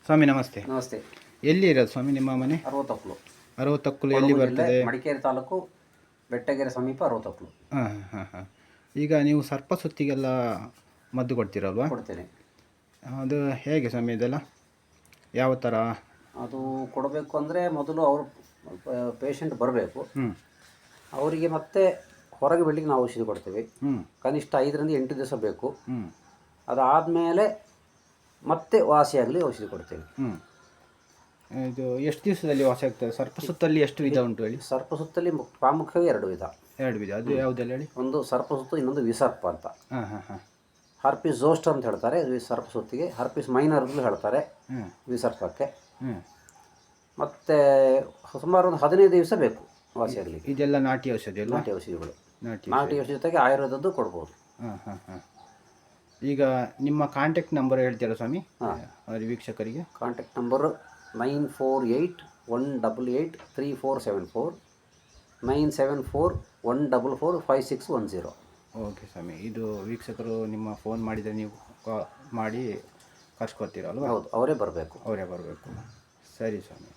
ಸ್ವಾಮಿ ನಮಸ್ತೆ. ನಮಸ್ತೆ. ಎಲ್ಲಿ ಇರೋದು ಸ್ವಾಮಿ ನಿಮ್ಮ ಮನೆ? ಅರವತ್ತಕ್ಲು. ಅರವತ್ತಕ್ಕಲು ಎಲ್ಲಿ ಬರ್ತದೆ? ಮಡಿಕೇರಿ ತಾಲೂಕು ಬೆಟ್ಟಗೆರೆ ಸಮೀಪ ಅರವತ್ತಕ್ಲು. ಹಾಂ ಹಾಂ ಹಾಂ. ಈಗ ನೀವು ಸರ್ಪ ಸುತ್ತಿಗೆಲ್ಲ ಮದ್ದು ಕೊಡ್ತೀರಲ್ವಾ? ಕೊಡ್ತೇನೆ. ಅದು ಹೇಗೆ ಸ್ವಾಮಿ ಇದೆಲ್ಲ ಯಾವ ಥರ? ಅದು ಕೊಡಬೇಕು ಅಂದರೆ ಮೊದಲು ಅವರು ಪೇಷಂಟ್ ಬರಬೇಕು. ಅವರಿಗೆ ಮತ್ತೆ ಹೊರಗೆ ಬಿಡಲಿಕ್ಕೆ ನಾವು ಔಷಧಿ ಕೊಡ್ತೇವೆ. ಕನಿಷ್ಠ 5ರಿಂದ 8 ದಿವಸ ಬೇಕು. ಅದಾದಮೇಲೆ ಮತ್ತೆ ವಾಸಿಯಾಗಲಿ ಔಷಧಿ ಕೊಡ್ತೇವೆ. ಇದು ಎಷ್ಟು ದಿವಸದಲ್ಲಿ ವಾಸಿ ಆಗ್ತದೆ? ಸರ್ಪ ಸುತ್ತಲ್ಲಿ ಎಷ್ಟು ವಿಧ ಉಂಟು ಹೇಳಿ? ಸರ್ಪ ಸುತ್ತಲ್ಲಿ ಪ್ರಾಮುಖ್ಯವಾಗಿ 2 ವಿಧ. 2 ವಿಧ. ಅದು ಯಾವುದೆಲ್ಲ ಹೇಳಿ? ಒಂದು ಸರ್ಪ ಸುತ್ತು, ಇನ್ನೊಂದು ವಿಸರ್ಪ ಅಂತ. ಹಾಂ ಹಾಂ ಹಾಂ. ಹರ್ಪಿಸ್ ಝೋಸ್ಟರ್ ಅಂತ ಹೇಳ್ತಾರೆ ಸರ್ಪ ಸುತ್ತಿಗೆ, ಹರ್ಪಿಸ್ ಮೈನರ್ ಅಂತ ಹೇಳ್ತಾರೆ ವಿಸರ್ಪಕ್ಕೆ. ಮತ್ತು ಸುಮಾರು ಒಂದು 15 ದಿವಸ ಬೇಕು ವಾಸಿಯಾಗಲಿಕ್ಕೆ. ಇದೆಲ್ಲ ನಾಟಿ ಔಷಧಿ ಅಲ್ಲ? ನಾಟಿ ಔಷಧಿಗಳು. ನಾಟಿ ಔಷಧಿ ಜೊತೆಗೆ ಆಯುರ್ವೇದದ್ದು ಕೊಡ್ಬೋದು. ಹಾಂ ಹಾಂ ಹಾಂ. ಈಗ ನಿಮ್ಮ ಕಾಂಟ್ಯಾಕ್ಟ್ ನಂಬರ್ ಹೇಳ್ತೀರಾ ಸ್ವಾಮಿ? ಹಾಂ, ವೀಕ್ಷಕರಿಗೆ ಕಾಂಟ್ಯಾಕ್ಟ್ ನಂಬರು 9481883474, 9741445610. ಓಕೆ ಸ್ವಾಮಿ. ಇದು ವೀಕ್ಷಕರು ನಿಮ್ಮ ಫೋನ್ ಮಾಡಿದರೆ ನೀವು ಮಾಡಿ ಕರ್ಸ್ಕೊತೀರಲ್ವ? ಹೌದು, ಅವರೇ ಬರಬೇಕು. ಸರಿ ಸ್ವಾಮಿ.